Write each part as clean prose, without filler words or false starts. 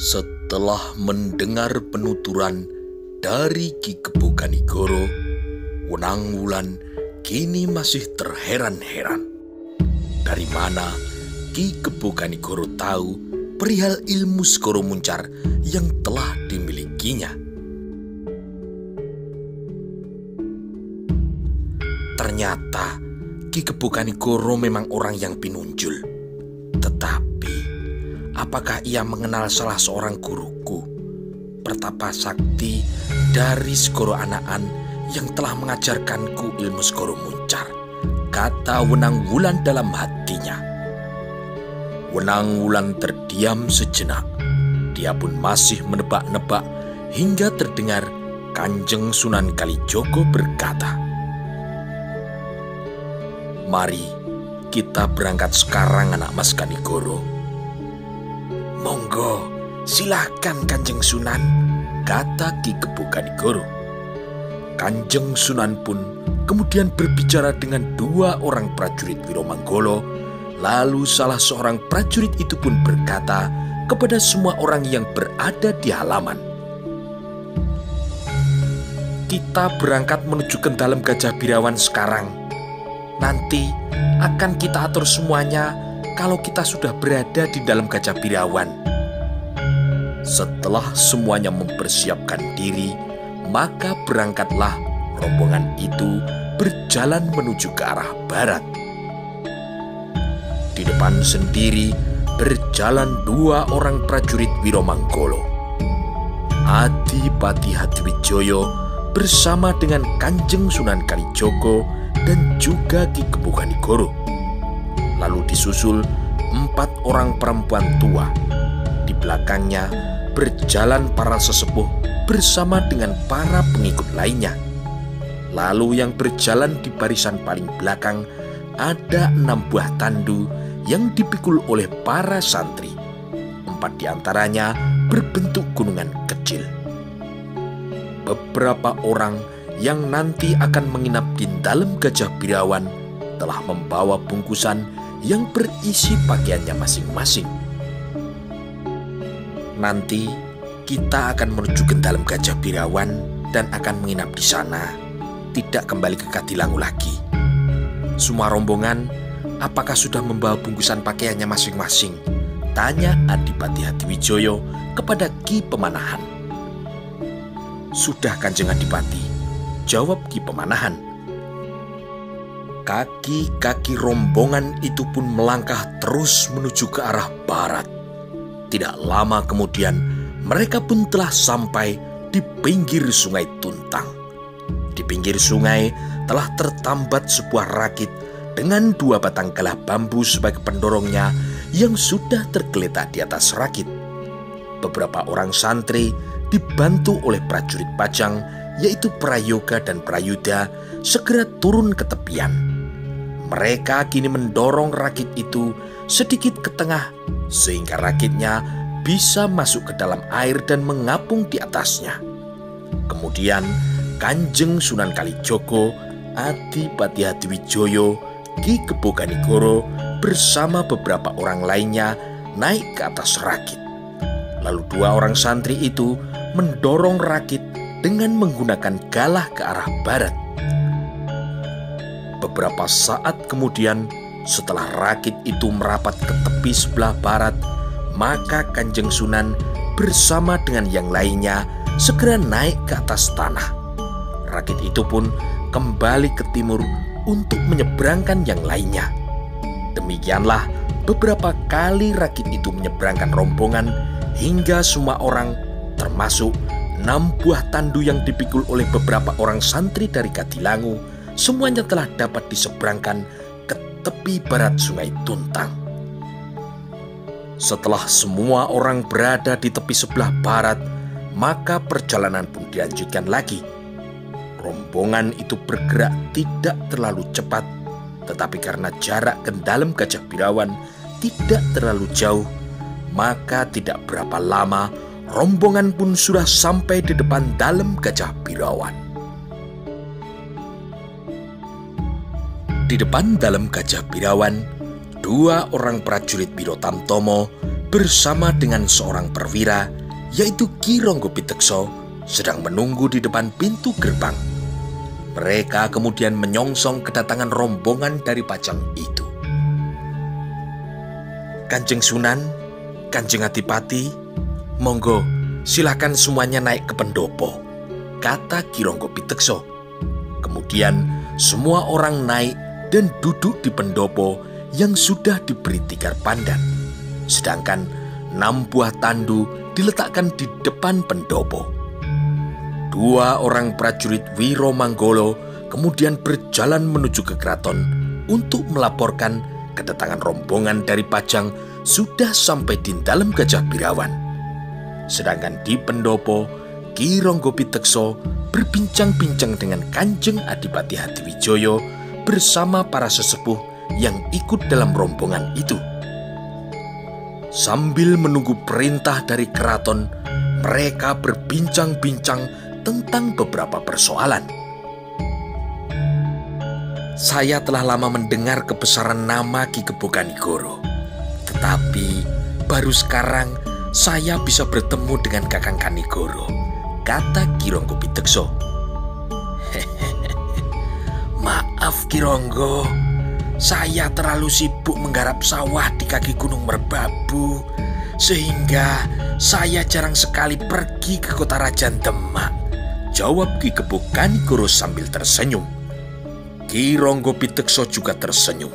Setelah mendengar penuturan dari Ki Kebo Kanigoro, Wenang-Wulan kini masih terheran-heran. Dari mana Ki Kebo Kanigoro tahu perihal ilmu Segoro Muncar yang telah dimilikinya? Ternyata Ki Kebo Kanigoro memang orang yang pinunjul. Tetapi apakah ia mengenal salah seorang guruku, Pertapa Sakti dari Segoro Anaan yang telah mengajarkanku ilmu Segoro Muncar? Kata Wenang-Wulan dalam hatinya. Wenang-Wulan terdiam sejenak. Dia pun masih menebak-nebak hingga terdengar Kanjeng Sunan Kalijogo berkata, "Mari kita berangkat sekarang, anak Mas Kanigoro." "Monggo, silakan Kanjeng Sunan," kata Ki Kebo Kanigoro. Kanjeng Sunan pun kemudian berbicara dengan dua orang prajurit Wiromanggolo. Lalu salah seorang prajurit itu pun berkata kepada semua orang yang berada di halaman, "Kita berangkat menuju ke dalam Gajah Birawan sekarang. Nanti akan kita atur semuanya kalau kita sudah berada di dalam Gajah Birawan." Setelah semuanya mempersiapkan diri, maka berangkatlah rombongan itu berjalan menuju ke arah barat. Di depan sendiri berjalan dua orang prajurit Wiromanggolo. Adipati Hadiwijoyo bersama dengan Kanjeng Sunan Kalijogo dan juga Ki Kebo Kanigoro. Lalu disusul 4 orang perempuan tua. Di belakangnya berjalan para sesepuh bersama dengan para pengikut lainnya. Lalu yang berjalan di barisan paling belakang ada 6 buah tandu yang dipikul oleh para santri. 4 diantaranya berbentuk gunungan kecil. Beberapa orang yang nanti akan menginap di dalam Gajah Birawan telah membawa bungkusan yang berisi pakaiannya masing-masing. Nanti kita akan menuju ke dalam Gajah Birawan dan akan menginap di sana, tidak kembali ke Kadilangu lagi. Semua rombongan apakah sudah membawa bungkusan pakaiannya masing-masing? Tanya Adipati Hadiwijoyo kepada Ki Pemanahan. "Sudah, Kanjeng Adipati," jawab Ki Pemanahan. Kaki-kaki rombongan itu pun melangkah terus menuju ke arah barat. Tidak lama kemudian mereka pun telah sampai di pinggir Sungai Tuntang. Di pinggir sungai telah tertambat sebuah rakit dengan 2 batang galah bambu sebagai pendorongnya yang sudah tergeletak di atas rakit. Beberapa orang santri dibantu oleh prajurit Pajang, yaitu Prayoga dan Prayuda, segera turun ke tepian. Mereka kini mendorong rakit itu sedikit ke tengah sehingga rakitnya bisa masuk ke dalam air dan mengapung di atasnya. Kemudian Kanjeng Sunan Kalijogo, Adipati Hadiwijoyo, Ki Kebo Kanigoro bersama beberapa orang lainnya naik ke atas rakit. Lalu 2 orang santri itu mendorong rakit dengan menggunakan galah ke arah barat. Beberapa saat kemudian, setelah rakit itu merapat ke tepi sebelah barat, maka Kanjeng Sunan bersama dengan yang lainnya segera naik ke atas tanah. Rakit itu pun kembali ke timur untuk menyeberangkan yang lainnya. Demikianlah beberapa kali rakit itu menyeberangkan rombongan hingga semua orang, termasuk 6 buah tandu yang dipikul oleh beberapa orang santri dari Kadilangu, semuanya telah dapat diseberangkan ke tepi barat Sungai Tuntang. Setelah semua orang berada di tepi sebelah barat, maka perjalanan pun dilanjutkan lagi. Rombongan itu bergerak tidak terlalu cepat, tetapi karena jarak ke dalam Gajah Birawan tidak terlalu jauh, maka tidak berapa lama rombongan pun sudah sampai di depan dalam Gajah Birawan. Di depan dalam Gajah Birawan, 2 orang prajurit Biro Tamtomo bersama dengan seorang perwira, yaitu Ki Ronggo Pitekso, sedang menunggu di depan pintu gerbang. Mereka kemudian menyongsong kedatangan rombongan dari Pajang itu. "Kanjeng Sunan, Kanjeng Adipati, monggo silakan semuanya naik ke pendopo," kata Ki Ronggo Pitekso. Kemudian semua orang naik dan duduk di pendopo yang sudah diberi tikar pandan. Sedangkan 6 buah tandu diletakkan di depan pendopo. 2 orang prajurit Wiro Manggolo kemudian berjalan menuju ke keraton untuk melaporkan kedatangan rombongan dari Pajang sudah sampai di dalam Gajah Birawan. Sedangkan di pendopo, Ki Ronggo Pitekso berbincang-bincang dengan Kanjeng Adipati Hadiwijoyo bersama para sesepuh yang ikut dalam rombongan itu. Sambil menunggu perintah dari keraton, mereka berbincang-bincang tentang beberapa persoalan. "Saya telah lama mendengar kebesaran nama Ki Kebo Kanigoro, tetapi baru sekarang saya bisa bertemu dengan Kakang Kanigoro," kata Ki Ronggo Pitekso. "Maaf Ki Ronggo, saya terlalu sibuk menggarap sawah di kaki Gunung Merbabu, sehingga saya jarang sekali pergi ke kota Rajan Demak," jawab Ki Kebo Kanigoro sambil tersenyum. Ki Ronggo Pitekso juga tersenyum.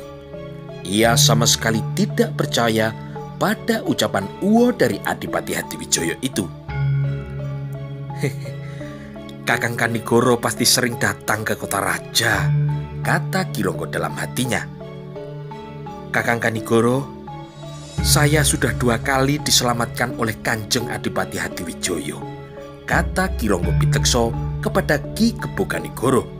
Ia sama sekali tidak percaya pada ucapan uwo dari Adipati Hadiwijoyo itu. "Kakang Kanigoro pasti sering datang ke kota raja," kata Ki Ronggo dalam hatinya. "Kakang Kanigoro, saya sudah 2 kali diselamatkan oleh Kanjeng Adipati Hadiwijoyo," kata Ki Ronggo Pitekso kepada Ki Kebo Kanigoro.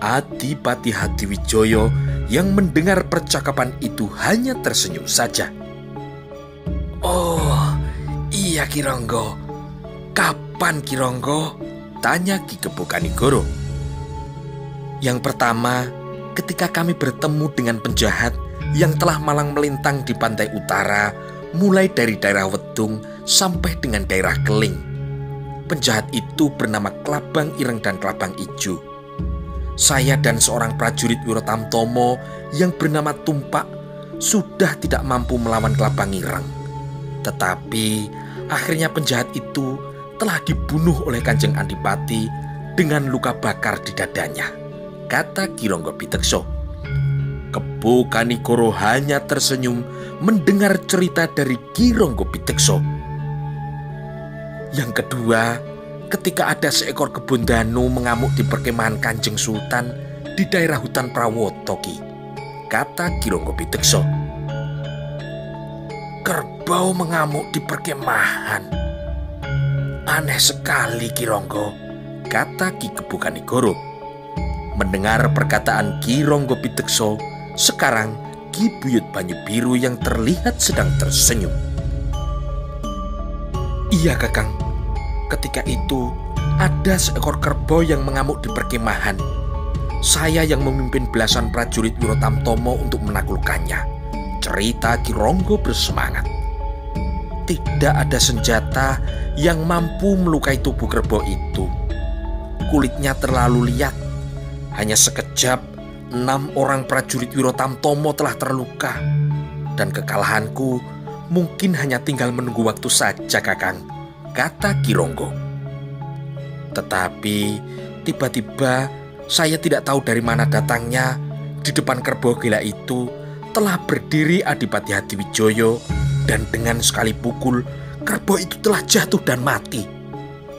Adipati Hadiwijoyo yang mendengar percakapan itu hanya tersenyum saja. "Oh, iya Ki Ronggo. Kapan Ki Ronggo?" tanya Ki Kebo Kanigoro. "Yang pertama, ketika kami bertemu dengan penjahat yang telah malang melintang di pantai utara, mulai dari daerah Wedung sampai dengan daerah Keling. Penjahat itu bernama Klabang Ireng dan Klabang Ijo. Saya dan seorang prajurit Wiro Tamtomo yang bernama Tumpak sudah tidak mampu melawan Klabang Ireng. Tetapi akhirnya penjahat itu telah dibunuh oleh Kanjeng Adipati dengan luka bakar di dadanya," kata Ki Ronggo Pitekso. Kebo Kanigoro hanya tersenyum mendengar cerita dari Ki Ronggo Pitekso. "Yang kedua, ketika ada seekor kebun danu mengamuk di perkemahan Kanjeng Sultan di daerah hutan Prawoto, Ki," kata Ki Ronggo Pitekso. "Kerbau mengamuk di perkemahan? Aneh sekali Ki Ronggo," kata Ki Kebo Kanigoro. Mendengar perkataan Ki Ronggo Pitekso, sekarang Ki Buyut Banyu Biru yang terlihat sedang tersenyum. "Iya Kakang, ketika itu ada seekor kerbau yang mengamuk di perkemahan. Saya yang memimpin belasan prajurit Wiro Tamtomo untuk menaklukkannya," cerita Ki Ronggo bersemangat. "Tidak ada senjata yang mampu melukai tubuh kerbau itu. Kulitnya terlalu liat. Hanya sekejap 6 orang prajurit Wiro Tamtomo telah terluka. Dan kekalahanku mungkin hanya tinggal menunggu waktu saja Kakang," kata Ki Ronggo. "Tetapi tiba-tiba saya tidak tahu dari mana datangnya, di depan kerbau gila itu telah berdiri Adipati Hadiwijoyo, dan dengan sekali pukul kerbau itu telah jatuh dan mati.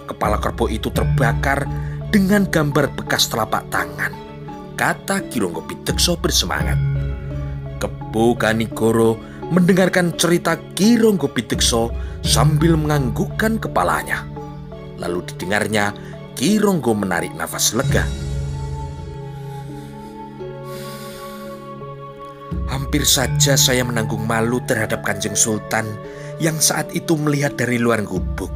Kepala kerbau itu terbakar dengan gambar bekas telapak tangan," kata Ki Ronggo Pitekso bersemangat. Kebo Kanigoro mendengarkan cerita Ki Ronggo Pitekso sambil menganggukkan kepalanya. Lalu didengarnya Ki Ronggo menarik nafas lega. "Hampir saja saya menanggung malu terhadap Kanjeng Sultan yang saat itu melihat dari luar gubuk.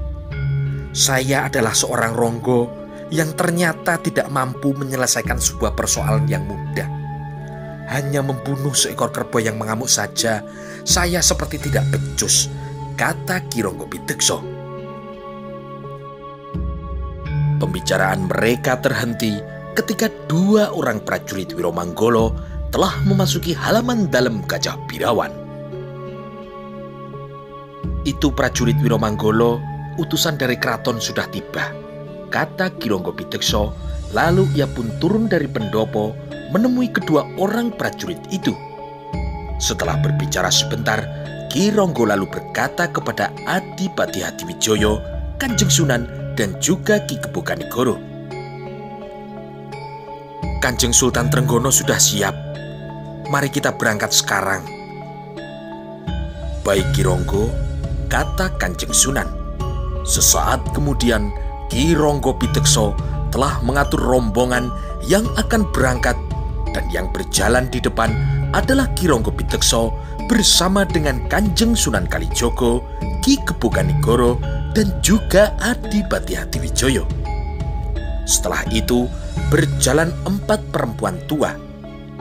Saya adalah seorang Ronggo yang ternyata tidak mampu menyelesaikan sebuah persoalan yang mudah. hanya membunuh seekor kerbau yang mengamuk saja, saya seperti tidak becus, kata Ki Ronggo Pitekso. Pembicaraan mereka terhenti ketika dua orang prajurit Wiromanggolo telah memasuki halaman dalam Gajah Birawan. Itu prajurit Wiromanggolo, utusan dari keraton sudah tiba, kata Ki Ronggo Pitekso. Lalu ia pun turun dari pendopo menemui kedua orang prajurit itu. Setelah berbicara sebentar, Ki Ronggo lalu berkata kepada Adipati Hadiwijoyo, Kanjeng Sunan, dan juga Ki Kebokanegoro, Kanjeng Sultan Trenggono sudah siap. Mari kita berangkat sekarang. Baik Ki Ronggo, kata Kanjeng Sunan. Sesaat kemudian Ki Ronggo Pitekso telah mengatur rombongan yang akan berangkat, dan yang berjalan di depan adalah Ki Ronggo Pitekso bersama dengan Kanjeng Sunan Kalijogo, Ki Kebokanegoro, dan juga Adipati Hadiwijoyo. Setelah itu berjalan 4 perempuan tua.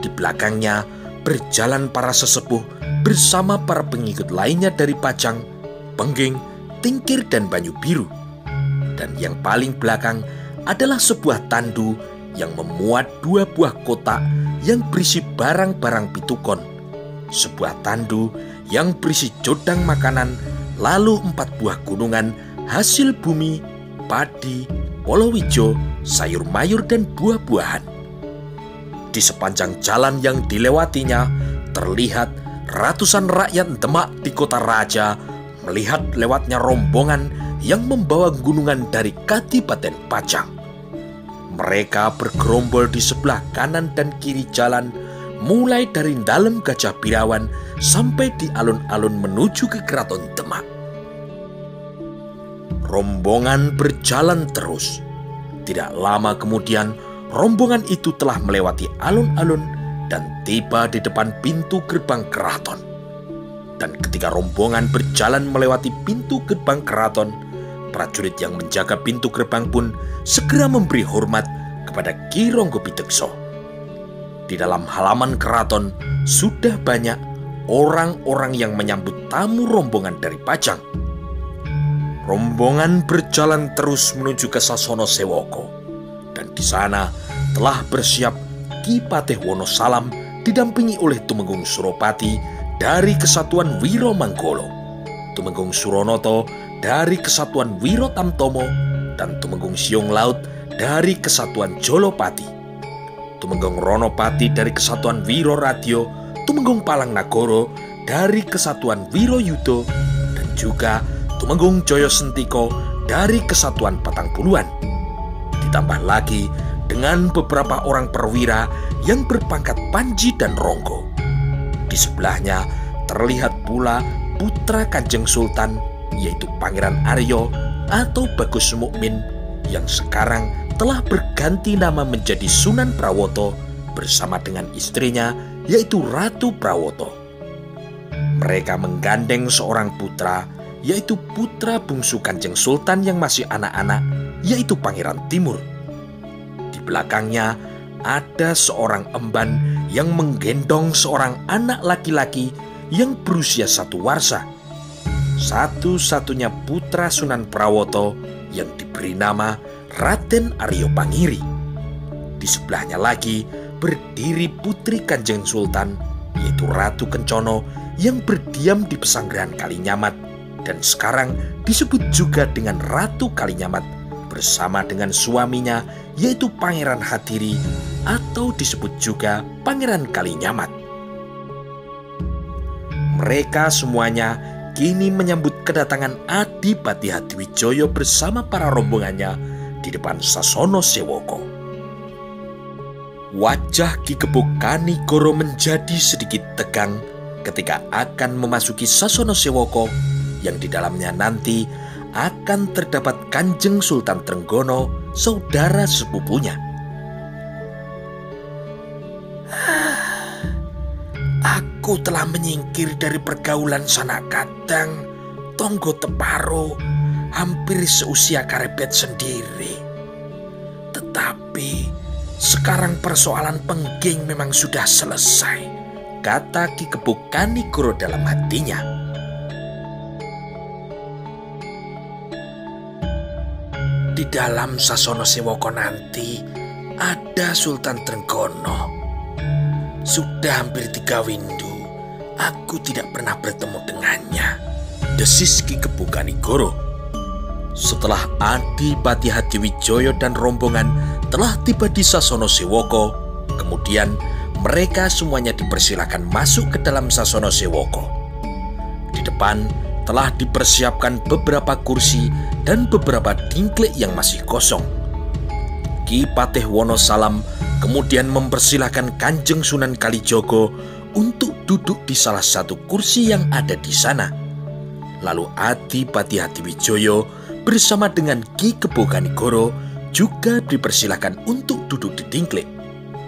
Di belakangnya berjalan para sesepuh bersama para pengikut lainnya dari Pajang, Pengging, Tingkir, dan Banyu Biru. Dan yang paling belakang adalah sebuah tandu yang memuat 2 buah kotak yang berisi barang-barang pitukon, sebuah tandu yang berisi jodang makanan, lalu 4 buah gunungan hasil bumi, padi, polowijo, sayur mayur, dan buah-buahan. Di sepanjang jalan yang dilewatinya terlihat ratusan rakyat Demak di kota Raja melihat lewatnya rombongan yang membawa gunungan dari Kadipaten Pajang. Mereka bergerombol di sebelah kanan dan kiri jalan, mulai dari dalam Gajah Birawan sampai di alun-alun menuju ke Keraton Demak. Rombongan berjalan terus. Tidak lama kemudian, rombongan itu telah melewati alun-alun dan tiba di depan pintu gerbang keraton. Dan ketika rombongan berjalan melewati pintu gerbang keraton, prajurit yang menjaga pintu gerbang pun segera memberi hormat kepada Ki Ronggo Pitekso. Di dalam halaman keraton sudah banyak orang-orang yang menyambut tamu rombongan dari Pajang. Rombongan berjalan terus menuju ke Sasono Sewoko, dan di sana telah bersiap Ki Patih Wonosalam didampingi oleh Tumenggung Suropati dari Kesatuan Wiromanggolo, Tumenggung Suronoto dari Kesatuan Wirotamtomo, dan Tumenggung Siung Laut dari Kesatuan Jolopati, Tumenggung Ronopati dari Kesatuan Wiroradyo, Tumenggung Palang Nagoro dari Kesatuan Wiroyudo, dan juga Tumenggung Joyo Sentiko dari Kesatuan Patangpuluhan. Ditambah lagi dengan beberapa orang perwira yang berpangkat Panji dan Ronggo. Di sebelahnya terlihat pula putra Kanjeng Sultan, yaitu Pangeran Aryo atau Bagus Mukmin, yang sekarang telah berganti nama menjadi Sunan Prawoto bersama dengan istrinya, yaitu Ratu Prawoto. Mereka menggandeng seorang putra, yaitu putra bungsu Kanjeng Sultan yang masih anak-anak, yaitu Pangeran Timur. Di belakangnya ada seorang emban yang menggendong seorang anak laki-laki yang berusia 1 warsa, satu-satunya putra Sunan Prawoto yang diberi nama Raden Aryo Pangiri. Di sebelahnya lagi berdiri putri Kanjeng Sultan, yaitu Ratu Kencono, yang berdiam di pesanggrahan Kalinyamat dan sekarang disebut juga dengan Ratu Kalinyamat, bersama dengan suaminya, yaitu Pangeran Hadiri atau disebut juga Pangeran Kalinyamat. Mereka semuanya kini menyambut kedatangan Adipati Hadiwijoyo bersama para rombongannya di depan Sasono Sewoko. Wajah Ki Kebokanegoro menjadi sedikit tegang ketika akan memasuki Sasono Sewoko, yang di dalamnya nanti akan terdapat Kanjeng Sultan Trenggono, saudara sepupunya. Aku telah menyingkir dari pergaulan Sanak Kadang, Tonggo Teparo, hampir seusia Karebet sendiri. Tetapi Sekarang persoalan Pengging memang sudah selesai, kata Ki Kepuk Kanigoro dalam hatinya. Di dalam Sasono Sewoko nanti ada Sultan Trenggono. Sudah hampir 3 windu aku tidak pernah bertemu dengannya, desis Ki Kepuk Kanigoro. Setelah Adipati Hadiwijoyo dan rombongan telah tiba di Sasono Sewoko, kemudian mereka semuanya dipersilakan masuk ke dalam Sasono Sewoko. Di depan telah dipersiapkan beberapa kursi dan beberapa dingklek yang masih kosong. Ki Patih Wonosalam kemudian mempersilahkan Kanjeng Sunan Kalijogo untuk duduk di salah satu kursi yang ada di sana. Lalu Adipati Hadiwijoyo bersama dengan Ki Kepuk Kanigoro juga dipersilahkan untuk duduk di dingklek.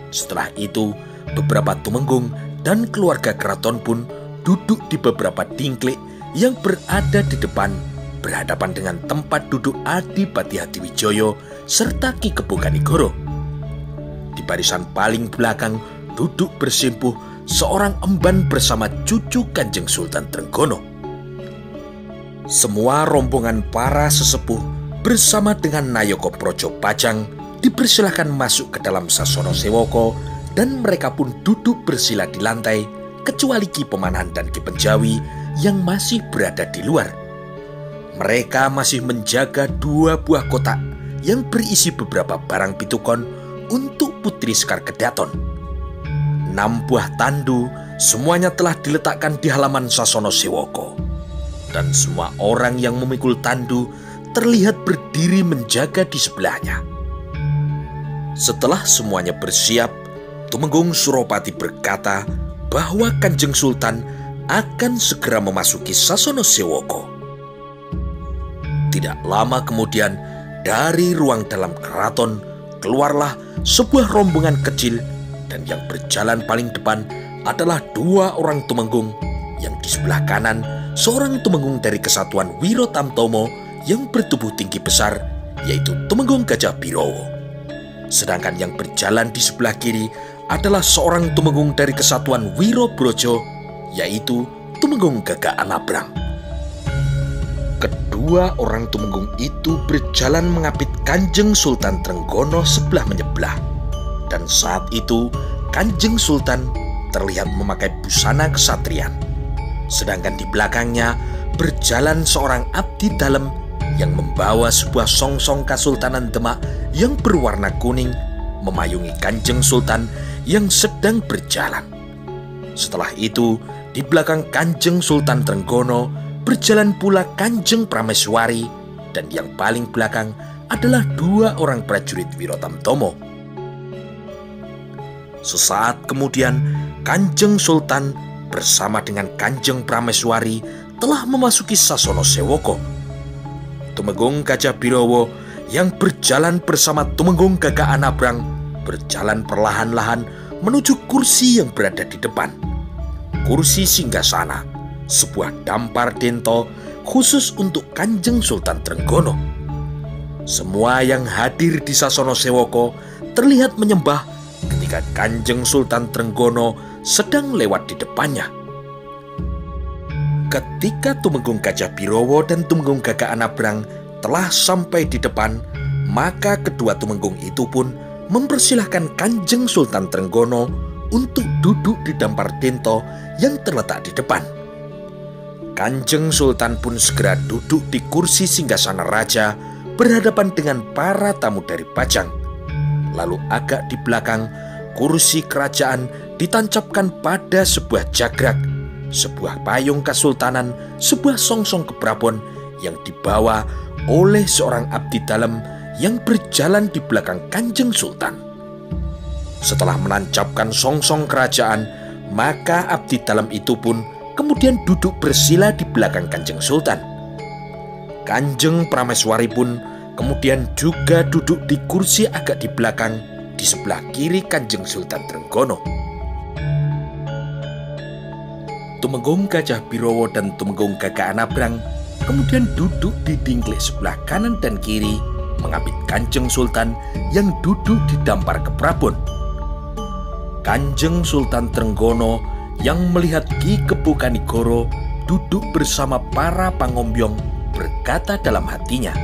Setelah itu, beberapa tumenggung dan keluarga keraton pun duduk di beberapa dingklek yang berada di depan berhadapan dengan tempat duduk Adipati Hadiwijoyo serta Ki Kepuk Kanigoro. Di barisan paling belakang duduk bersimpuh seorang emban bersama cucu Kanjeng Sultan Trenggono. Semua rombongan para sesepuh bersama dengan Nayoko Projo Pajang dipersilahkan masuk ke dalam Sasono Sewoko dan mereka pun duduk bersila di lantai kecuali Ki Pemanahan dan Ki Penjawi yang masih berada di luar. Mereka masih menjaga 2 buah kotak yang berisi beberapa barang pitukon untuk Putri Sekar Kedaton. 6 buah tandu semuanya telah diletakkan di halaman Sasono Sewoko. Dan semua orang yang memikul tandu terlihat berdiri menjaga di sebelahnya. Setelah semuanya bersiap, Tumenggung Suropati berkata bahwa Kanjeng Sultan akan segera memasuki Sasono Sewoko. Tidak lama kemudian, dari ruang dalam keraton keluarlah sebuah rombongan kecil, dan yang berjalan paling depan adalah 2 orang tumenggung. Yang di sebelah kanan seorang tumenggung dari Kesatuan Wiro Tamtomo yang bertubuh tinggi besar, yaitu Tumenggung Gajah Birowo. Sedangkan yang berjalan di sebelah kiri adalah seorang tumenggung dari Kesatuan Wiro Brojo, yaitu Tumenggung Gagak Anabrang. Kedua orang tumenggung itu berjalan mengapit Kanjeng Sultan Trenggono sebelah menyebelah. Dan saat itu Kanjeng Sultan terlihat memakai busana kesatrian. Sedangkan di belakangnya berjalan seorang abdi dalem yang membawa sebuah songsong Kasultanan Demak yang berwarna kuning memayungi Kanjeng Sultan yang sedang berjalan. Setelah itu, di belakang Kanjeng Sultan Trenggono berjalan pula Kanjeng Prameswari, dan yang paling belakang adalah 2 orang prajurit Wiro Tamtomo. Sesaat kemudian, Kanjeng Sultan bersama dengan Kanjeng Prameswari telah memasuki Sasono Sewoko. Tumenggung Gajah Birowo yang berjalan bersama Tumenggung Gagak Anabrang berjalan perlahan-lahan menuju kursi yang berada di depan. Kursi singgasana, sebuah dampar dento khusus untuk Kanjeng Sultan Trenggono. Semua yang hadir di Sasono Sewoko terlihat menyembah ketika Kanjeng Sultan Trenggono sedang lewat di depannya. Ketika Tumenggung Gajah Birowo dan Tumenggung Gagak Anabrang telah sampai di depan, maka kedua tumenggung itu pun mempersilahkan Kanjeng Sultan Trenggono untuk duduk di dampar dento yang terletak di depan. Kanjeng Sultan pun segera duduk di kursi singgasana raja berhadapan dengan para tamu dari Pajang. Lalu agak di belakang, kursi kerajaan ditancapkan pada sebuah jagrak, sebuah payung kesultanan, sebuah songsong keprabon yang dibawa oleh seorang abdi dalem yang berjalan di belakang Kanjeng Sultan. Setelah menancapkan songsong kerajaan, maka abdi dalem itu pun kemudian duduk bersila di belakang Kanjeng Sultan. Kanjeng Prameswari pun kemudian juga duduk di kursi agak di belakang di sebelah kiri Kanjeng Sultan Trenggono. Tumenggung Gajah Birowo dan Tumenggung Gagak Anabrang kemudian duduk di dingklek sebelah kanan dan kiri mengambil Kanjeng Sultan yang duduk di dampar keprabon. Kanjeng Sultan Trenggono yang melihat Ki Kebo Kanigoro duduk bersama para pangombyong berkata dalam hatinya,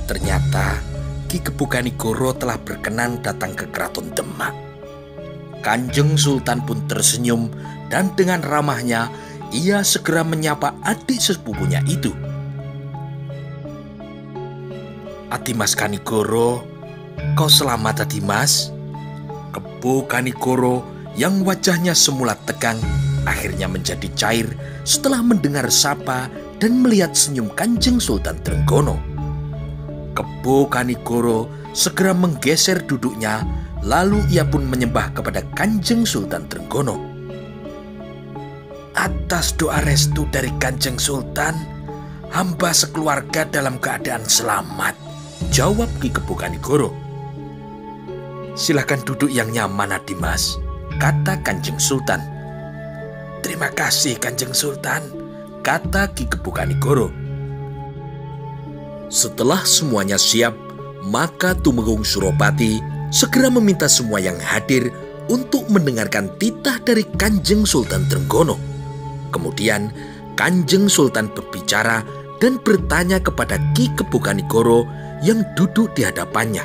ternyata Ki Kebo Kanigoro telah berkenan datang ke Keraton Demak. Kanjeng Sultan pun tersenyum dan dengan ramahnya ia segera menyapa adik sepupunya itu. Adimas Kanigoro, kau selamat Adimas? Kebo Kanigoro yang wajahnya semula tegang akhirnya menjadi cair setelah mendengar sapa dan melihat senyum Kanjeng Sultan Trenggono. Kebo Kanigoro segera menggeser duduknya, lalu ia pun menyembah kepada Kanjeng Sultan Trenggono. Atas doa restu dari Kanjeng Sultan, hamba sekeluarga dalam keadaan selamat, jawab Ki Kebo Kanigoro. Silakan duduk yang nyaman Adimas, kata Kanjeng Sultan. Terima kasih Kanjeng Sultan, kata Ki Kebo Kanigoro. Setelah semuanya siap, maka Tumenggung Suropati segera meminta semua yang hadir untuk mendengarkan titah dari Kanjeng Sultan Trenggono. Kemudian Kanjeng Sultan berbicara dan bertanya kepada Ki Kebo Kanigoro yang duduk di hadapannya.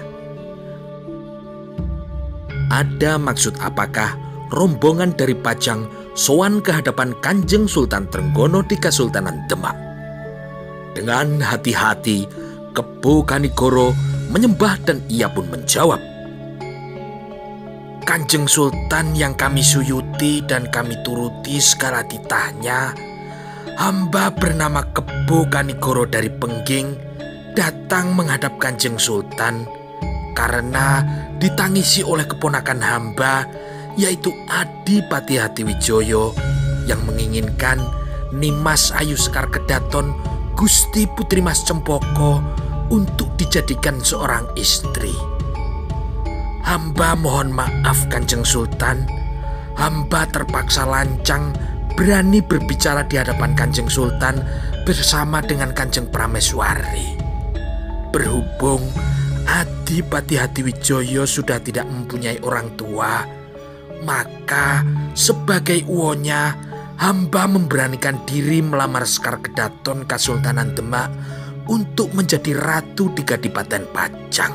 Ada maksud apakah rombongan dari Pajang sowan ke hadapan Kanjeng Sultan Trenggono di Kesultanan Demak? Dengan hati-hati, Kebo Kanigoro menyembah dan ia pun menjawab, Kanjeng Sultan yang kami suyuti dan kami turuti segala titahnya, hamba bernama Kebo Kanigoro dari Pengging datang menghadap Kanjeng Sultan karena ditangisi oleh keponakan hamba, yaitu Adipati Hatiwijoyo yang menginginkan Nimas Ayu Sekar Kedaton Gusti Putri Mas Cempoko untuk dijadikan seorang istri. Hamba mohon maaf Kanjeng Sultan, hamba terpaksa lancang berani berbicara di hadapan Kanjeng Sultan bersama dengan Kanjeng Prameswari. Berhubung Adipati Hatiwijoyo sudah tidak mempunyai orang tua, maka sebagai uwonya hamba memberanikan diri melamar Sekar Kedaton Kesultanan Demak untuk menjadi ratu di Kadipaten Pajang.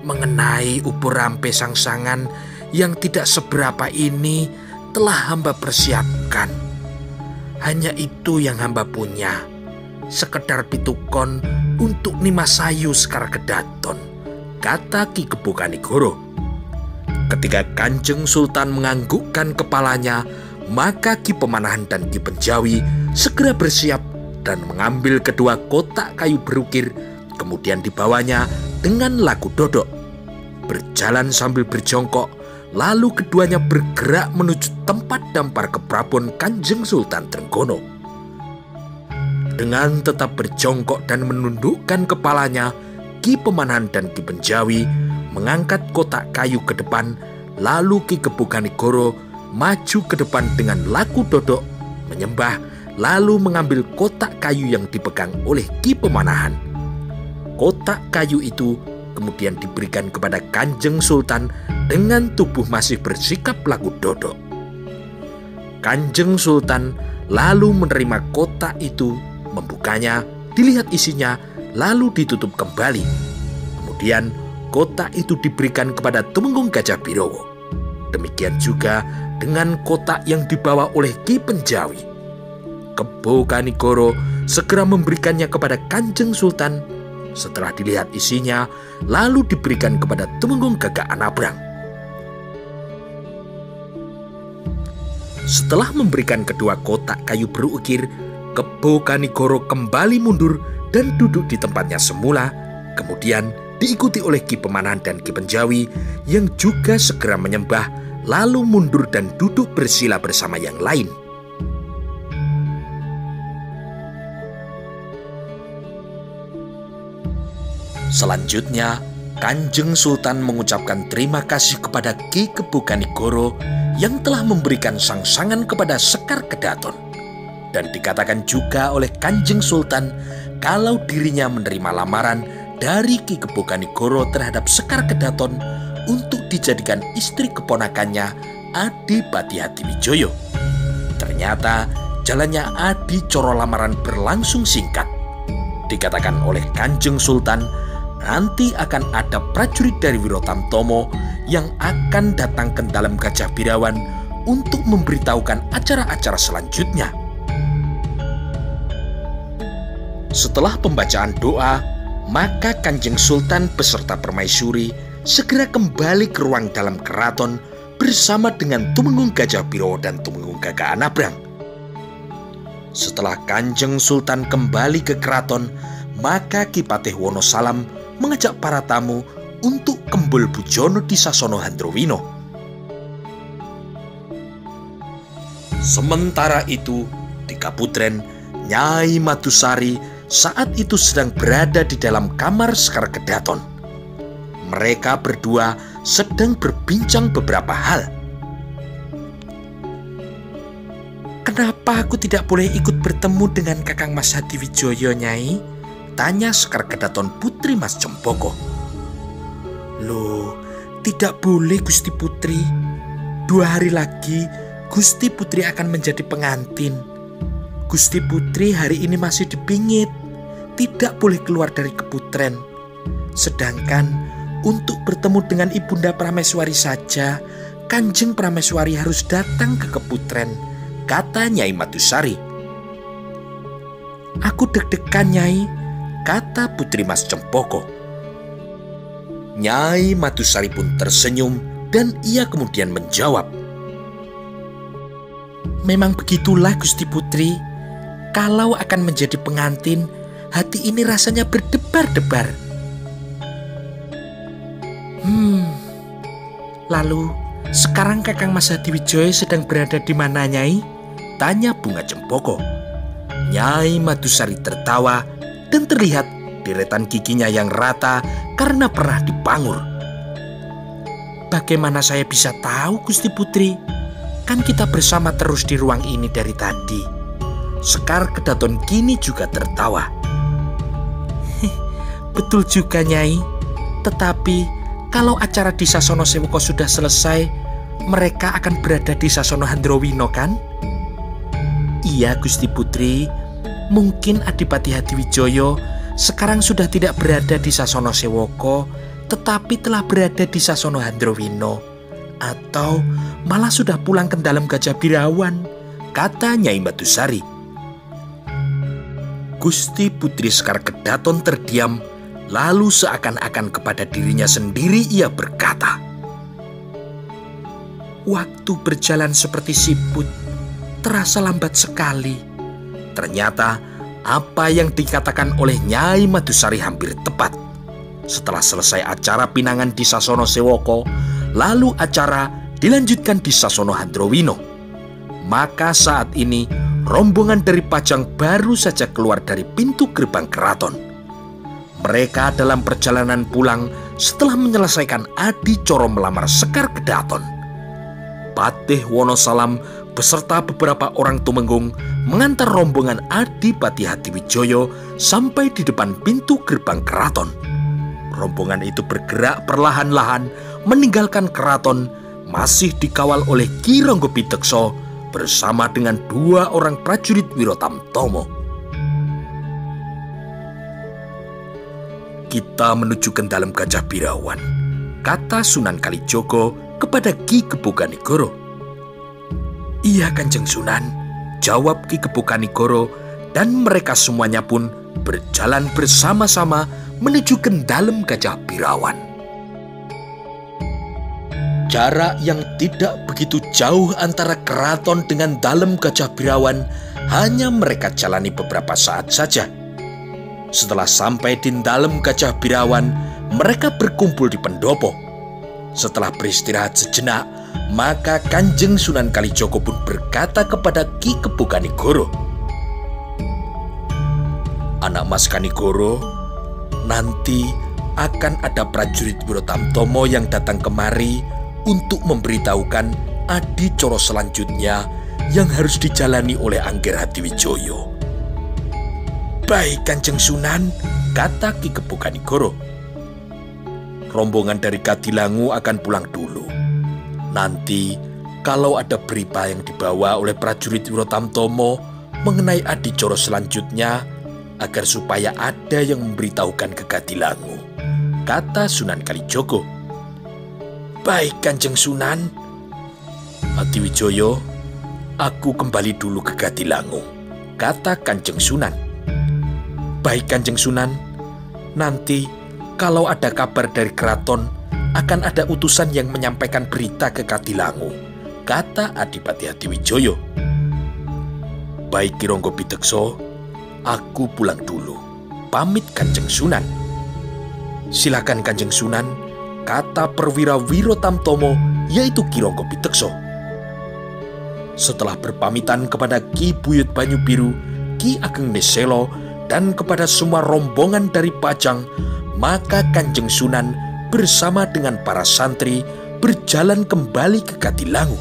Mengenai ubur rampe sangsangan yang tidak seberapa ini telah hamba persiapkan. Hanya itu yang hamba punya, sekedar pitukon untuk Nimas Ayu Sekar Kedaton, kata Ki Kebo Kanigoro. Ketika Kanjeng Sultan menganggukkan kepalanya, maka Ki Pemanahan dan Ki Penjawi segera bersiap dan mengambil kedua kotak kayu berukir, kemudian dibawanya dengan laku dodok. Berjalan sambil berjongkok, lalu keduanya bergerak menuju tempat dampar keprabon Kanjeng Sultan Trenggono. Dengan tetap berjongkok dan menundukkan kepalanya, Ki Pemanahan dan Ki Penjawi mengangkat kotak kayu ke depan, lalu Ki Kebo Kanigoro maju ke depan dengan laku dodok, menyembah, lalu mengambil kotak kayu yang dipegang oleh Ki Pemanahan. Kotak kayu itu kemudian diberikan kepada Kanjeng Sultan dengan tubuh masih bersikap laku dodok. Kanjeng Sultan lalu menerima kotak itu, membukanya, dilihat isinya, lalu ditutup kembali. Kemudian kotak itu diberikan kepada Tumenggung Gajah Birowo. Demikian juga dengan kotak yang dibawa oleh Ki Penjawi. Kebo Kanigoro segera memberikannya kepada Kanjeng Sultan. Setelah dilihat isinya, lalu diberikan kepada Tumenggung Gagak Anabrang. Setelah memberikan kedua kotak kayu berukir, Kebo Kanigoro kembali mundur dan duduk di tempatnya semula. Kemudian diikuti oleh Ki Pemanahan dan Ki Penjawi yang juga segera menyembah, lalu mundur dan duduk bersila bersama yang lain. Selanjutnya, Kanjeng Sultan mengucapkan terima kasih kepada Ki Kebo Kanigoro yang telah memberikan sangsangan kepada Sekar Kedaton. Dan dikatakan juga oleh Kanjeng Sultan kalau dirinya menerima lamaran dari Ki Kebokanigoro terhadap Sekar Kedaton untuk dijadikan istri keponakannya Adipati Hadiwijoyo. Ternyata jalannya Adicoro lamaran berlangsung singkat. Dikatakan oleh Kanjeng Sultan nanti akan ada prajurit dari Wirotamtomo yang akan datang ke dalam Gajah Birawan untuk memberitahukan acara-acara selanjutnya. Setelah pembacaan doa, maka Kanjeng Sultan beserta permaisuri segera kembali ke ruang dalam keraton bersama dengan Tumenggung Gajah Biro dan Tumenggung Gagah Anabrang. Setelah Kanjeng Sultan kembali ke keraton, maka Ki Patih Wonosalam mengajak para tamu untuk kembul bujono di Sasono Handrawina. Sementara itu, di Kaputren, Nyai Madusari saat itu sedang berada di dalam kamar Sekar Kedaton. Mereka berdua sedang berbincang beberapa hal. "Kenapa aku tidak boleh ikut bertemu dengan Kakang Mas Hadiwijoyo, Nyai?" tanya Sekar Kedaton Putri Mas Cempoko. "Loh, tidak boleh Gusti Putri. 2 hari lagi Gusti Putri akan menjadi pengantin. Gusti Putri hari ini masih dipingit, tidak boleh keluar dari Keputren. Sedangkan untuk bertemu dengan Ibunda Prameswari saja, Kanjeng Prameswari harus datang ke Keputren," kata Nyai Madusari. "Aku deg-degan, Nyai," kata Putri Mas Cempoko. Nyai Madusari pun tersenyum dan ia kemudian menjawab, "Memang begitulah Gusti Putri. Kalau akan menjadi pengantin, hati ini rasanya berdebar-debar." Lalu sekarang Kakang Mas Hadiwijoyo sedang berada di mana, Nyai?" tanya Bunga Cempoko. Nyai Madusari tertawa dan terlihat deretan giginya yang rata karena pernah dipangur. "Bagaimana saya bisa tahu, Gusti Putri? Kan kita bersama terus di ruang ini dari tadi." Sekar Kedaton kini juga tertawa. "Betul juga, Nyai. Tetapi kalau acara di Sasono Sewoko sudah selesai, mereka akan berada di Sasono Handrawina, kan?" "Iya, Gusti Putri. Mungkin Adipati Hadiwijoyo sekarang sudah tidak berada di Sasono Sewoko, tetapi telah berada di Sasono Handrawina. Atau malah sudah pulang ke dalam Gajah Birawan," kata Nyai Madusari. Gusti Putri Sekar Kedaton terdiam, lalu seakan-akan kepada dirinya sendiri ia berkata, "Waktu berjalan seperti siput, terasa lambat sekali." Ternyata apa yang dikatakan oleh Nyai Madusari hampir tepat. Setelah selesai acara pinangan di Sasono Sewoko, lalu acara dilanjutkan di Sasono Handrawina. Maka saat ini rombongan dari Pajang baru saja keluar dari pintu gerbang keraton. Mereka dalam perjalanan pulang setelah menyelesaikan Adicoro melamar Sekar Kedaton. Patih Wonosalam beserta beberapa orang tumenggung mengantar rombongan Adipati Hadiwijoyo sampai di depan pintu gerbang keraton. Rombongan itu bergerak perlahan-lahan meninggalkan keraton, masih dikawal oleh Ki Ranggapiteksa bersama dengan 2 orang prajurit Wirotamtomo. "Kita menuju ke dalam Gajah Birawan," kata Sunan Kalijogo kepada Ki Kebokanigoro. "Iya, Kanjeng Sunan," jawab Ki Kebokanigoro, dan mereka semuanya pun berjalan bersama-sama menuju ke dalam Gajah Birawan. Jarak yang tidak begitu jauh antara keraton dengan dalam Gajah Birawan hanya mereka jalani beberapa saat saja. Setelah sampai di dalam Gajah Birawan, mereka berkumpul di pendopo. Setelah beristirahat sejenak, maka Kanjeng Sunan Kalijogo pun berkata kepada Ki Kebokanigoro, "Anak Mas Kanigoro, nanti akan ada prajurit Wirotamtomo yang datang kemari untuk memberitahukan Adicoro selanjutnya yang harus dijalani oleh Angger Hadiwijoyo. "Baik Kanjeng Sunan," kata Ki Kepokanegoro. "Rombongan dari Kadilangu akan pulang dulu. Nanti kalau ada berita yang dibawa oleh prajurit Wirotamtomo mengenai adicara selanjutnya, agar supaya ada yang memberitahukan ke Kadilangu," kata Sunan Kalijogo. "Baik Kanjeng Sunan." "Hadiwijoyo, aku kembali dulu ke Kadilangu," kata Kanjeng Sunan. "Baik Kanjeng Sunan, nanti kalau ada kabar dari keraton akan ada utusan yang menyampaikan berita ke Kadilangu," kata Adipati Hadiwijoyo. "Baik Ki Ronggo Bidekso, aku pulang dulu. Pamit Kanjeng Sunan." "Silakan Kanjeng Sunan," kata perwira Wirotamtomo, yaitu Ki Ronggo Bidekso. Setelah berpamitan kepada Ki Buyut Banyubiru, Ki Ageng Neselo, dan kepada semua rombongan dari Pajang, maka Kanjeng Sunan bersama dengan para santri berjalan kembali ke Kadilangu.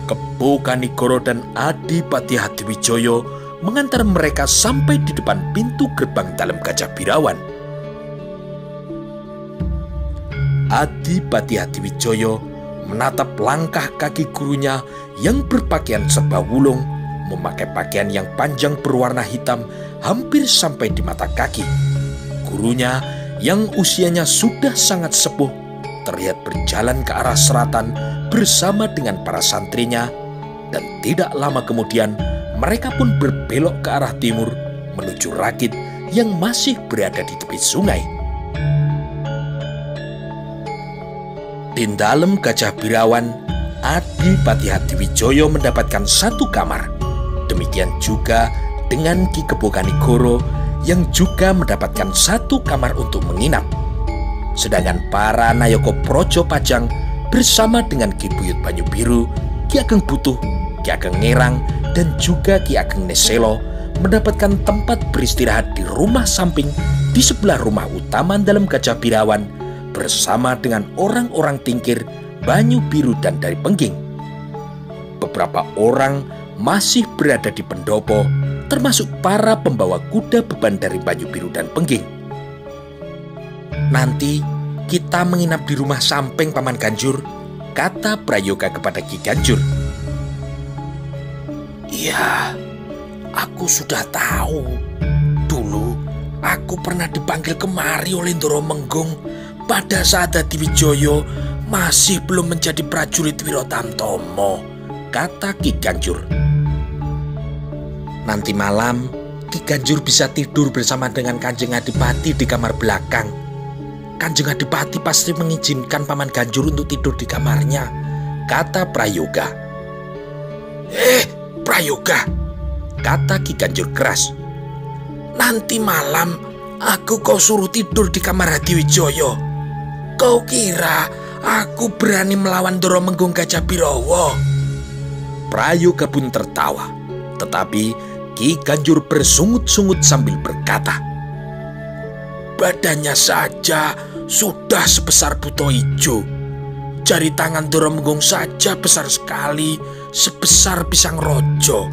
Kepokanegoro dan Adipati Hadiwijoyo mengantar mereka sampai di depan pintu gerbang dalam Gajah Birawan. Adipati Hadiwijoyo menatap langkah kaki gurunya yang berpakaian serba wulung, memakai pakaian yang panjang berwarna hitam hampir sampai di mata kaki. Gurunya yang usianya sudah sangat sepuh terlihat berjalan ke arah selatan bersama dengan para santrinya, dan tidak lama kemudian mereka pun berbelok ke arah timur menuju Rakit yang masih berada di tepi sungai. Di dalam Gajah Birawan, Adipati Hadiwijoyo mendapatkan satu kamar. Demikian juga dengan Ki Kepokanegoro yang juga mendapatkan satu kamar untuk menginap. Sedangkan para Nayaka Praja Pajang bersama dengan Ki Buyut Banyubiru, Ki Ageng Butuh, Ki Ageng Ngerang, dan juga Ki Ageng Neselo mendapatkan tempat beristirahat di rumah samping di sebelah rumah utama dalam Gajah Birawan bersama dengan orang-orang tingkir Banyubiru dan dari Pengging. Beberapa orang masih berada di pendopo, termasuk para pembawa kuda beban dari Banyubiru dan Pengging. "Nanti kita menginap di rumah samping Paman Ganjur," kata Prayoga kepada Ki Ganjur. "Iya, aku sudah tahu. Dulu aku pernah dipanggil kemari oleh Ndoro Menggung pada saat Hadiwijoyo masih belum menjadi prajurit Wirotamtomo," kata Ki Ganjur. "Nanti malam Ki Ganjur bisa tidur bersama dengan Kanjeng Adipati di kamar belakang. Kanjeng Adipati pasti mengizinkan Paman Ganjur untuk tidur di kamarnya," kata Prayoga. Prayoga," kata Ki Ganjur keras. "Nanti malam aku kau suruh tidur di kamar Hadiwijoyo. Kau kira aku berani melawan Ndoro Menggung Gajahbirowo?" Prayoga pun tertawa, tetapi Ki Ganjur bersungut-sungut sambil berkata, "Badannya saja sudah sebesar buto ijo. Jari tangan Ndoro Menggung saja besar sekali, sebesar pisang rojo."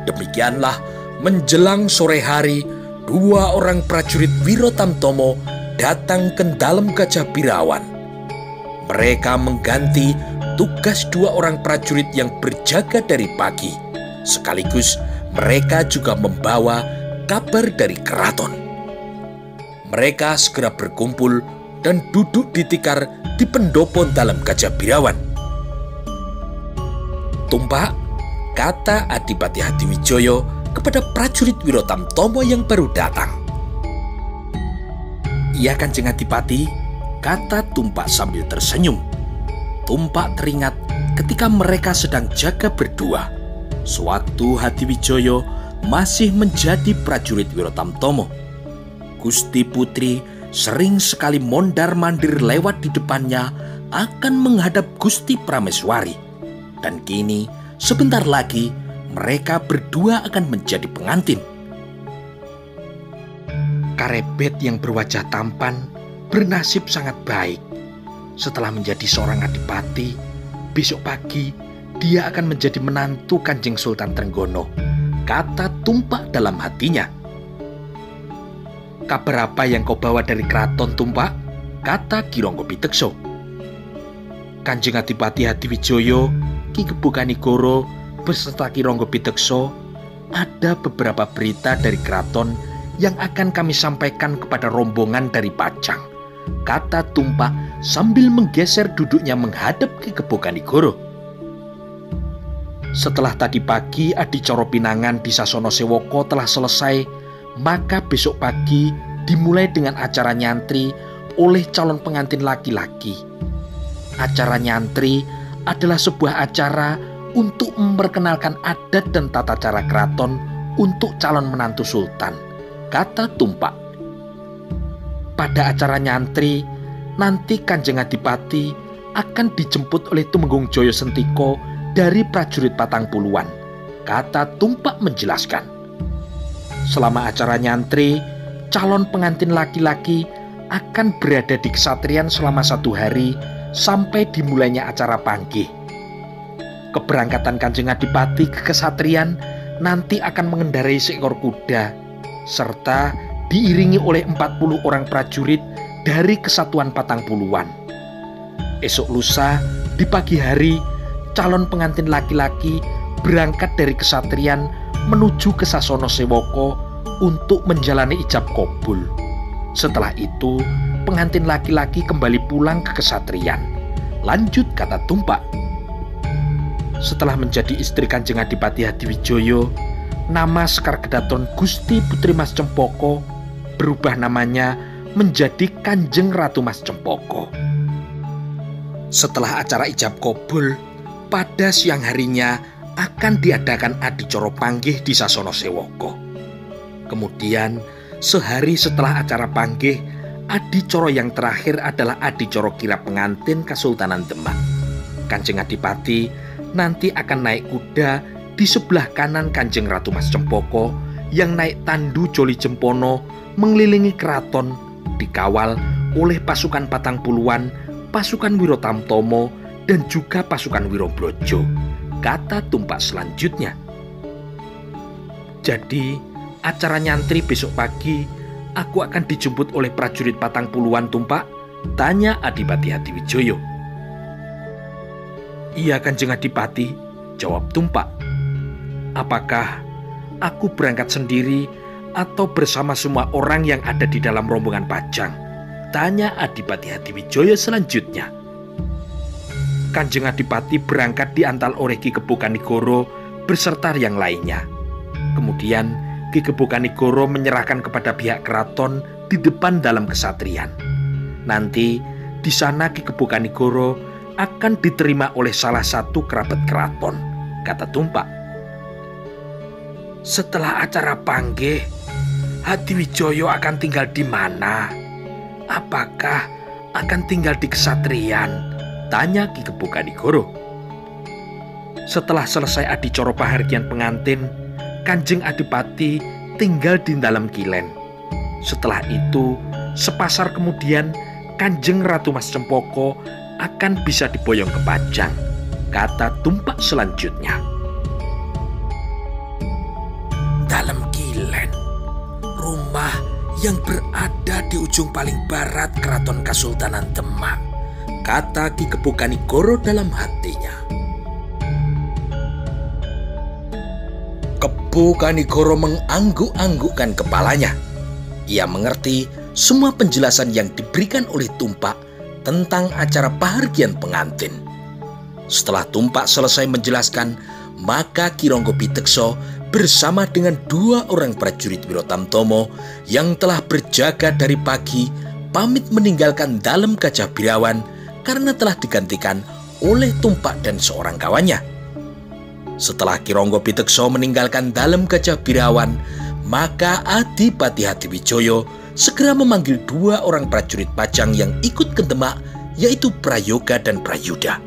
Demikianlah menjelang sore hari, dua orang prajurit Wirotamtomo datang ke dalam Gajah Birawan. Mereka mengganti tugas dua orang prajurit yang berjaga dari pagi. Sekaligus mereka juga membawa kabar dari keraton. Mereka segera berkumpul dan duduk di tikar di pendopo dalam Gajah Birawan. "Tumpak," kata Adipati Hadiwijoyo kepada prajurit Wirotamtomo yang baru datang. "Iya Kanjeng Adipati," kata Tumpak sambil tersenyum. Tumpak teringat ketika mereka sedang jaga berdua, sewaktu Hadiwijoyo masih menjadi prajurit Wirotamtomo. Gusti Putri sering sekali mondar-mandir lewat di depannya akan menghadap Gusti Prameswari. Dan kini sebentar lagi mereka berdua akan menjadi pengantin. Karebet yang berwajah tampan bernasib sangat baik. Setelah menjadi seorang adipati, besok pagi dia akan menjadi menantu Kanjeng Sultan Trenggono, kata Tumpak dalam hatinya. Kabar apa yang kau bawa dari keraton, Tumpak? Kata Ki Rangga Pitekso. Kanjeng Adipati Hadiwijoyo, Ki Kebukanigoro beserta Ki Rangga Pitekso, ada beberapa berita dari keraton yang akan kami sampaikan kepada rombongan dari Pajang, kata Tumpak sambil menggeser duduknya menghadap Ki Kebukanigoro. Setelah tadi pagi adicara pinangan di Sasono Sewoko telah selesai, maka besok pagi dimulai dengan acara nyantri oleh calon pengantin laki-laki. Acara nyantri adalah sebuah acara untuk memperkenalkan adat dan tata cara keraton untuk calon menantu sultan, kata Tumpak. Pada acara nyantri, nanti Kanjeng Adipati akan dijemput oleh Tumenggung Jaya Sentiko dari prajurit Patang Puluhan, kata Tumpak menjelaskan. Selama acara nyantri, calon pengantin laki-laki akan berada di kesatrian selama 1 hari sampai dimulainya acara panggih. Keberangkatan Kanjeng Adipati ke kesatrian nanti akan mengendarai seekor kuda, serta diiringi oleh 40 orang prajurit dari Kesatuan Patang Puluhan. Esok lusa di pagi hari, calon pengantin laki-laki berangkat dari kesatrian menuju ke Sasono Sewoko untuk menjalani ijab kabul. Setelah itu, pengantin laki-laki kembali pulang ke kesatrian. Lanjut, kata Tumpak. Setelah menjadi istri Kanjeng Adipati Hadiwijoyo, nama Sekar Kedaton Gusti Putri Mas Cempoko berubah namanya menjadi Kanjeng Ratu Mas Cempoko. Setelah acara ijab kabul, pada siang harinya akan diadakan adicara panggih di Sasono Sewoko. Kemudian sehari setelah acara panggih, adicara yang terakhir adalah adicara kirap pengantin Kesultanan Demak. Kanjeng Adipati nanti akan naik kuda di sebelah kanan Kanjeng Ratu Mas Cempoko yang naik tandu Joli Jempono mengelilingi keraton, dikawal oleh pasukan Patang Puluhan, pasukan Wiro Tamtomo, dan juga pasukan Wiroblojo, kata Tumpak selanjutnya. Jadi, acara nyantri besok pagi, aku akan dijemput oleh prajurit Patang Puluhan, Tumpak? Tanya Adipati Hadiwijoyo. Iya, Kanjeng Adipati, jawab Tumpak. Apakah aku berangkat sendiri atau bersama semua orang yang ada di dalam rombongan Pajang? Tanya Adipati Hadiwijoyo selanjutnya. Kanjeng Adipati berangkat diantar oleh Ki Kebukanigoro beserta yang lainnya. Kemudian Ki Kebukanigoro menyerahkan kepada pihak keraton di depan dalam kesatrian. Nanti di sana Ki Kebukanigoro akan diterima oleh salah satu kerabat keraton, kata Tumpak. Setelah acara panggih, Hadiwijoyo akan tinggal di mana? Apakah akan tinggal di kesatrian? Tanya Ki Kebukanigoro. Setelah selesai adicara pahargyan pengantin, Kanjeng Adipati tinggal di dalam kilen. Setelah itu, sepasar kemudian Kanjeng Ratu Mas Cempoko akan bisa diboyong ke Pajang, kata Tumpak selanjutnya. Dalam kilen, rumah yang berada di ujung paling barat Keraton Kesultanan Demak, kata Ki Kebukanigoro dalam hatinya. Kebukanigoro mengangguk-anggukkan kepalanya. Ia mengerti semua penjelasan yang diberikan oleh Tumpak tentang acara pahargyan pengantin. Setelah Tumpak selesai menjelaskan, maka Ki Rangga Pitekso bersama dengan 2 orang prajurit Wiro Tamtomo yang telah berjaga dari pagi pamit meninggalkan dalam Gajah Birawan karena telah digantikan oleh Tumpak dan seorang kawannya. Setelah Ki Rangga Pitekso meninggalkan dalam Gajah Birawan, maka Adipati Hadiwijoyo segera memanggil 2 orang prajurit Pajang yang ikut ke Demak, yaitu Prayoga dan Prayuda.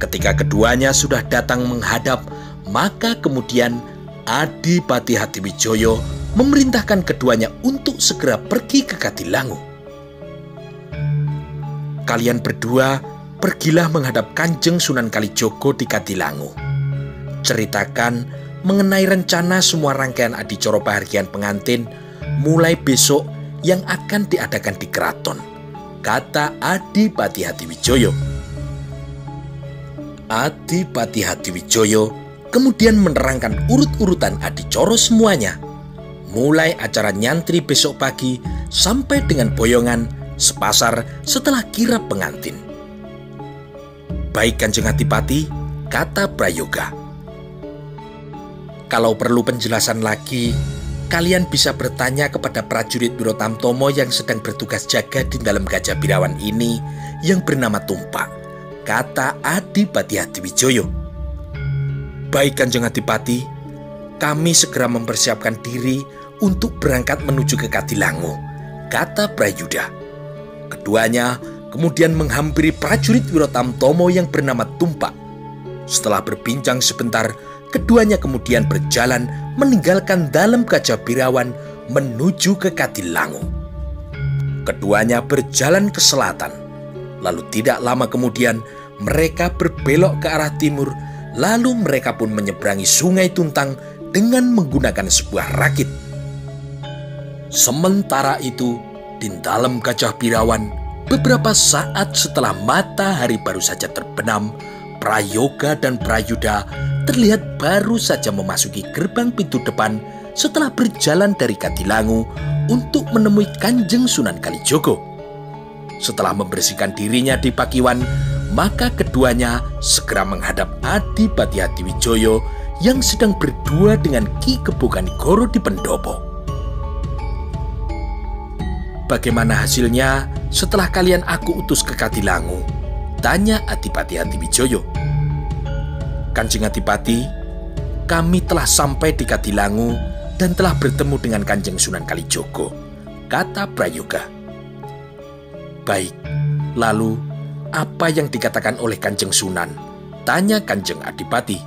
Ketika keduanya sudah datang menghadap, maka kemudian Adipati Hadiwijoyo memerintahkan keduanya untuk segera pergi ke Kadilangu. Kalian berdua pergilah menghadap Kanjeng Sunan Kalijogo di Kadilangu. Ceritakan mengenai rencana semua rangkaian adicara pahargyan pengantin mulai besok yang akan diadakan di keraton, kata Adipati Hadiwijoyo. Adipati Hadiwijoyo kemudian menerangkan urut-urutan adicara semuanya, mulai acara nyantri besok pagi sampai dengan boyongan sepasar setelah kirap pengantin. Baik Kanjeng Adipati, kata Prayoga. Kalau perlu penjelasan lagi, kalian bisa bertanya kepada prajurit Wirotamtomo yang sedang bertugas jaga di dalam Gajah Birawan ini yang bernama Tumpak, kata Adipati Hadiwijoyo. Baik Kanjeng Adipati, kami segera mempersiapkan diri untuk berangkat menuju ke Kadilangu, kata Prayuda. Keduanya kemudian menghampiri prajurit Wirotamtomo yang bernama Tumpak. Setelah berbincang sebentar, keduanya kemudian berjalan meninggalkan dalam Gajah Birawan menuju ke Kadilangu. Keduanya berjalan ke selatan, lalu tidak lama kemudian mereka berbelok ke arah timur, lalu mereka pun menyeberangi Sungai Tuntang dengan menggunakan sebuah rakit. Sementara itu, di dalam Gajah Birawan, beberapa saat setelah matahari baru saja terbenam, Prayoga dan Prayuda terlihat baru saja memasuki gerbang pintu depan setelah berjalan dari Kadilangu untuk menemui Kanjeng Sunan Kalijogo. Setelah membersihkan dirinya di Pakiwan, maka keduanya segera menghadap Adipati Hadiwijoyo yang sedang berdua dengan Ki Keboganegoro di pendopo. Bagaimana hasilnya setelah kalian aku utus ke Kadilangu? Tanya Adipati Hadiwijoyo. Kanjeng Adipati, kami telah sampai di Kadilangu dan telah bertemu dengan Kanjeng Sunan Kalijogo, kata Prayoga. Baik, lalu apa yang dikatakan oleh Kanjeng Sunan? Tanya Kanjeng Adipati.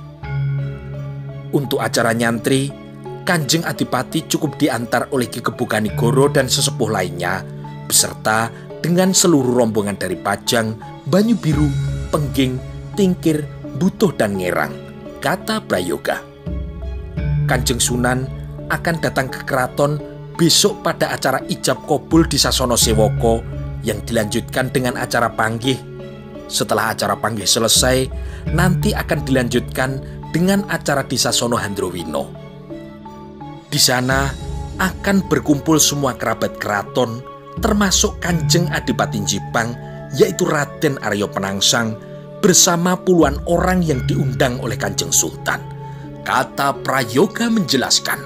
Untuk acara nyantri, Kanjeng Adipati cukup diantar oleh Ki Keboganegoro dan sesepuh lainnya, beserta dengan seluruh rombongan dari Pajang, Banyu Biru, Pengging, Tingkir, Butuh dan Ngerang, kata Prayoga. Kanjeng Sunan akan datang ke keraton besok pada acara ijab kabul di Sasono Sewoko yang dilanjutkan dengan acara panggih. Setelah acara panggih selesai, nanti akan dilanjutkan dengan acara di Sasono Handrowino. Di sana akan berkumpul semua kerabat keraton, termasuk Kanjeng Adipati Jipang, yaitu Raden Aryo Penangsang, bersama puluhan orang yang diundang oleh Kanjeng Sultan, kata Prayoga menjelaskan.